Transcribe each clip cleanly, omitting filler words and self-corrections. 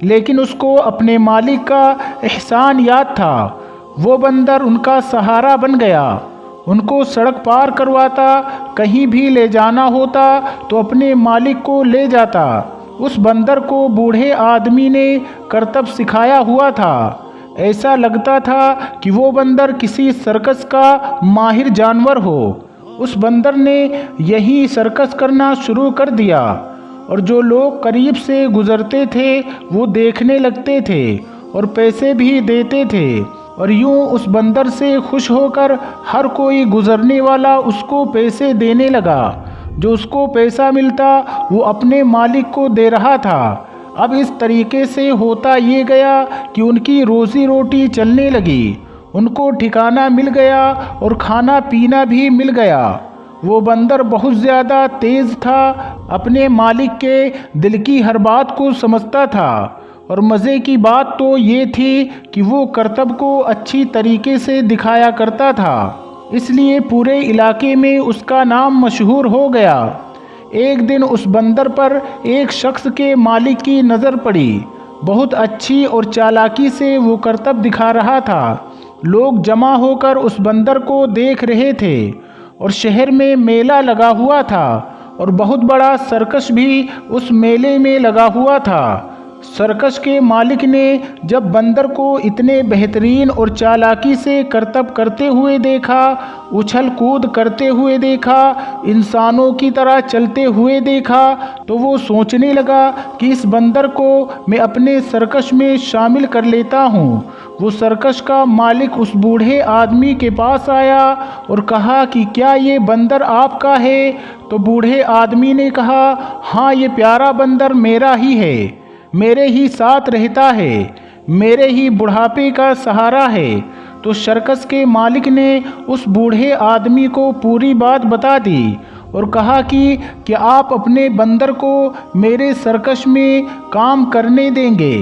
لیکن اس کو اپنے مالک کا احسان یاد تھا۔ وہ بندر ان کا سہارا بن گیا، ان کو سڑک پار کرواتا، کہیں بھی لے جانا ہوتا تو اپنے مالک کو لے جاتا۔ اس بندر کو بوڑھے آدمی نے کرتب سکھایا ہوا تھا۔ ایسا لگتا تھا کہ وہ بندر کسی سرکس کا ماہر جانور ہو۔ اس بندر نے یہی سرکس کرنا شروع کر دیا، اور جو لوگ قریب سے گزرتے تھے وہ دیکھنے لگتے تھے اور پیسے بھی دیتے تھے، اور یوں اس بندر سے خوش ہو کر ہر کوئی گزرنے والا اس کو پیسے دینے لگا۔ جو اس کو پیسہ ملتا وہ اپنے مالک کو دے رہا تھا۔ اب اس طریقے سے ہوتا یہ گیا کہ ان کی روزی روٹی چلنے لگی، ان کو ٹھکانہ مل گیا اور کھانا پینا بھی مل گیا۔ وہ بندر بہت زیادہ تیز تھا، اپنے مالک کے دل کی ہر بات کو سمجھتا تھا، اور مزے کی بات تو یہ تھی کہ وہ کرتب کو اچھی طریقے سے دکھایا کرتا تھا، اس لیے پورے علاقے میں اس کا نام مشہور ہو گیا۔ ایک دن اس بندر پر ایک شخص کے مالک کی نظر پڑی۔ بہت اچھی اور چالاکی سے وہ کرتب دکھا رہا تھا۔ لوگ جمع ہو کر اس بندر کو دیکھ رہے تھے، اور شہر میں میلہ لگا ہوا تھا، اور بہت بڑا سرکش بھی اس میلے میں لگا ہوا تھا۔ سرکش کے مالک نے جب بندر کو اتنے بہترین اور چالاکی سے کرتب کرتے ہوئے دیکھا، اچھل کود کرتے ہوئے دیکھا، انسانوں کی طرح چلتے ہوئے دیکھا، تو وہ سوچنے لگا کہ اس بندر کو میں اپنے سرکش میں شامل کر لیتا ہوں۔ وہ سرکش کا مالک اس بوڑھے آدمی کے پاس آیا اور کہا کہ کیا یہ بندر آپ کا ہے؟ تو بوڑھے آدمی نے کہا، ہاں، یہ پیارا بندر میرا ہی ہے، میرے ہی ساتھ رہتا ہے، میرے ہی بڑھاپے کا سہارا ہے۔ تو سرکس کے مالک نے اس بوڑھے آدمی کو پوری بات بتا دی اور کہا کہ آپ اپنے بندر کو میرے سرکش میں کام کرنے دیں گے،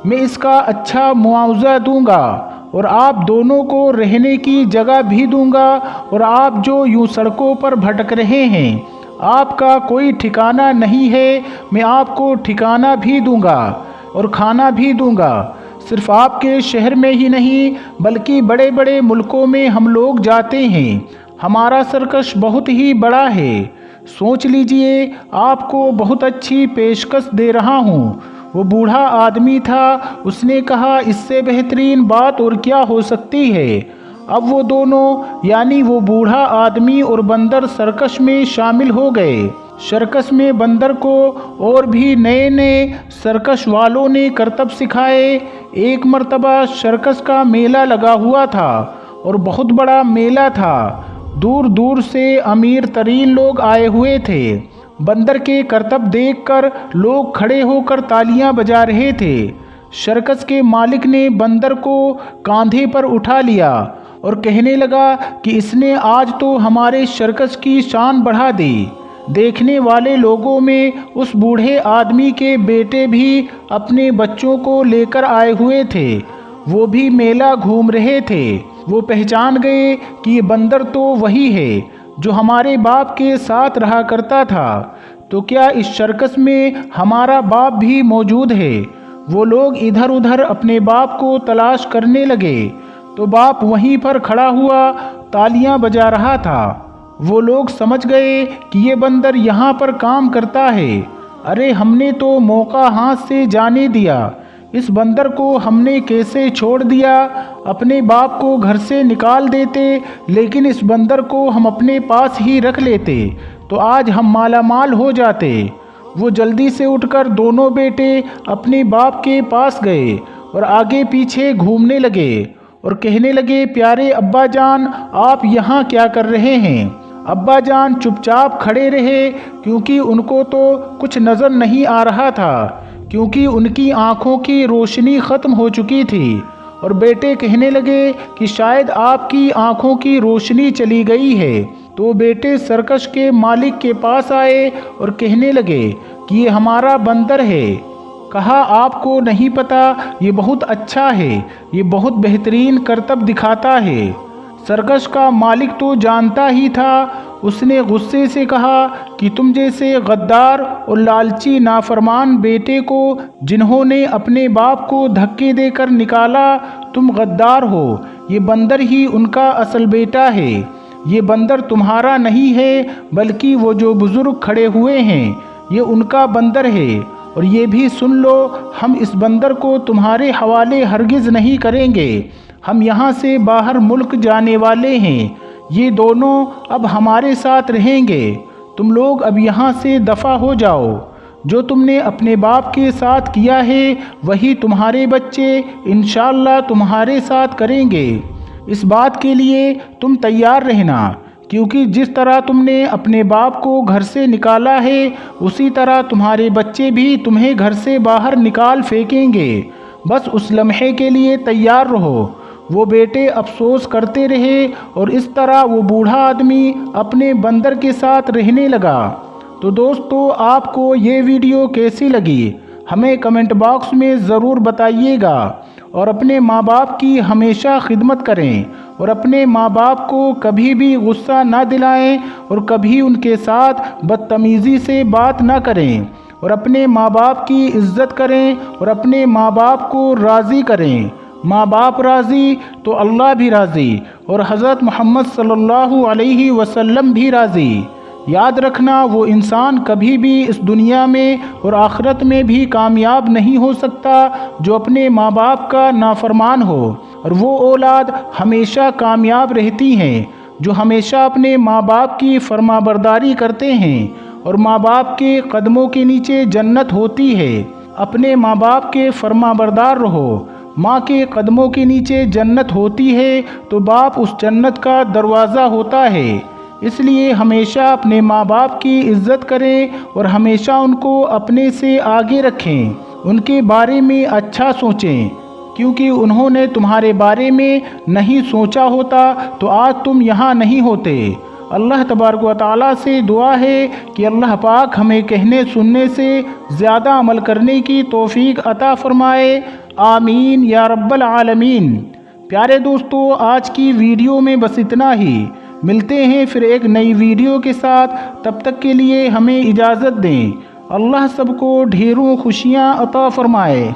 میں اس کا اچھا معاوضہ دوں گا، اور آپ دونوں کو رہنے کی جگہ بھی دوں گا، اور آپ جو یوں سڑکوں پر بھٹک رہے ہیں، آپ کا کوئی ٹھکانہ نہیں ہے، میں آپ کو ٹھکانہ بھی دوں گا اور کھانا بھی دوں گا۔ صرف آپ کے شہر میں ہی نہیں بلکہ بڑے بڑے ملکوں میں ہم لوگ جاتے ہیں، ہمارا سرکش بہت ہی بڑا ہے، سوچ لیجئے، آپ کو بہت اچھی پیشکش دے رہا ہوں۔ وہ بوڑھا آدمی تھا، اس نے کہا، اس سے بہترین بات اور کیا ہو سکتی ہے؟ اب وہ دونوں یعنی وہ بوڑھا آدمی اور بندر سرکش میں شامل ہو گئے۔ سرکس میں بندر کو اور بھی نئے نئے سرکش والوں نے کرتب سکھائے۔ ایک مرتبہ سرکس کا میلہ لگا ہوا تھا، اور بہت بڑا میلہ تھا، دور دور سے امیر ترین لوگ آئے ہوئے تھے۔ بندر کے کرتب دیکھ کر لوگ کھڑے ہو کر تالیاں بجا رہے تھے۔ سرکس کے مالک نے بندر کو کاندھے پر اٹھا لیا اور کہنے لگا کہ اس نے آج تو ہمارے سرکس کی شان بڑھا دی۔ دیکھنے والے لوگوں میں اس بوڑھے آدمی کے بیٹے بھی اپنے بچوں کو لے کر آئے ہوئے تھے، وہ بھی میلہ گھوم رہے تھے۔ وہ پہچان گئے کہ یہ بندر تو وہی ہے جو ہمارے باپ کے ساتھ رہا کرتا تھا، تو کیا اس سرکس میں ہمارا باپ بھی موجود ہے؟ وہ لوگ ادھر ادھر اپنے باپ کو تلاش کرنے لگے، تو باپ وہیں پر کھڑا ہوا تالیاں بجا رہا تھا۔ وہ لوگ سمجھ گئے کہ یہ بندر یہاں پر کام کرتا ہے۔ ارے، ہم نے تو موقع ہاتھ سے جانے دیا، اس بندر کو ہم نے کیسے چھوڑ دیا؟ اپنے باپ کو گھر سے نکال دیتے، لیکن اس بندر کو ہم اپنے پاس ہی رکھ لیتے تو آج ہم مالا مال ہو جاتے۔ وہ جلدی سے اٹھ کر دونوں بیٹے اپنے باپ کے پاس گئے اور آگے پیچھے گھومنے لگے اور کہنے لگے، پیارے ابا جان، آپ یہاں کیا کر رہے ہیں؟ ابا جان چپ چاپ کھڑے رہے، کیونکہ ان کو تو کچھ نظر نہیں آ رہا تھا، کیونکہ ان کی آنکھوں کی روشنی ختم ہو چکی تھی۔ اور بیٹے کہنے لگے کہ شاید آپ کی آنکھوں کی روشنی چلی گئی ہے۔ تو بیٹے سرکش کے مالک کے پاس آئے اور کہنے لگے کہ یہ ہمارا بندر ہے۔ کہا، آپ کو نہیں پتا، یہ بہت اچھا ہے، یہ بہت بہترین کرتب دکھاتا ہے۔ سرکش کا مالک تو جانتا ہی تھا، اس نے غصے سے کہا کہ تم جیسے غدار اور لالچی نافرمان بیٹے کو جنہوں نے اپنے باپ کو دھکے دے کر نکالا تم غدار ہو، یہ بندر ہی ان کا اصل بیٹا ہے، یہ بندر تمہارا نہیں ہے بلکہ وہ جو بزرگ کھڑے ہوئے ہیں یہ ان کا بندر ہے، اور یہ بھی سن لو ہم اس بندر کو تمہارے حوالے ہرگز نہیں کریں گے، ہم یہاں سے باہر ملک جانے والے ہیں، یہ دونوں اب ہمارے ساتھ رہیں گے، تم لوگ اب یہاں سے دفع ہو جاؤ، جو تم نے اپنے باپ کے ساتھ کیا ہے وہی تمہارے بچے انشاءاللہ تمہارے ساتھ کریں گے، اس بات کے لیے تم تیار رہنا، کیونکہ جس طرح تم نے اپنے باپ کو گھر سے نکالا ہے اسی طرح تمہارے بچے بھی تمہیں گھر سے باہر نکال پھینکیں گے، بس اس لمحے کے لیے تیار رہو۔ وہ بیٹے افسوس کرتے رہے اور اس طرح وہ بوڑھا آدمی اپنے بندر کے ساتھ رہنے لگا۔ تو دوستو آپ کو یہ ویڈیو کیسی لگی ہمیں کمنٹ باکس میں ضرور بتائیے گا، اور اپنے ماں باپ کی ہمیشہ خدمت کریں اور اپنے ماں باپ کو کبھی بھی غصہ نہ دلائیں اور کبھی ان کے ساتھ بدتمیزی سے بات نہ کریں، اور اپنے ماں باپ کی عزت کریں اور اپنے ماں باپ کو راضی کریں، ماں باپ راضی تو اللہ بھی راضی اور حضرت محمد صلی اللہ علیہ وسلم بھی راضی۔ یاد رکھنا وہ انسان کبھی بھی اس دنیا میں اور آخرت میں بھی کامیاب نہیں ہو سکتا جو اپنے ماں باپ کا نافرمان ہو، اور وہ اولاد ہمیشہ کامیاب رہتی ہیں جو ہمیشہ اپنے ماں باپ کی فرما برداری کرتے ہیں، اور ماں باپ کے قدموں کے نیچے جنت ہوتی ہے۔ اپنے ماں باپ کے فرما بردار رہو، ماں کے قدموں کے نیچے جنت ہوتی ہے تو باپ اس جنت کا دروازہ ہوتا ہے، اس لیے ہمیشہ اپنے ماں باپ کی عزت کریں اور ہمیشہ ان کو اپنے سے آگے رکھیں، ان کے بارے میں اچھا سوچیں، کیونکہ انہوں نے تمہارے بارے میں نہیں سوچا ہوتا تو آج تم یہاں نہیں ہوتے۔ اللہ تبارک و تعالیٰ سے دعا ہے کہ اللہ پاک ہمیں کہنے سننے سے زیادہ عمل کرنے کی توفیق عطا فرمائے، آمین یا رب العالمین۔ پیارے دوستو آج کی ویڈیو میں بس اتنا ہی، ملتے ہیں پھر ایک نئی ویڈیو کے ساتھ، تب تک کے لیے ہمیں اجازت دیں۔ اللہ سب کو ڈھیروں خوشیاں عطا فرمائے۔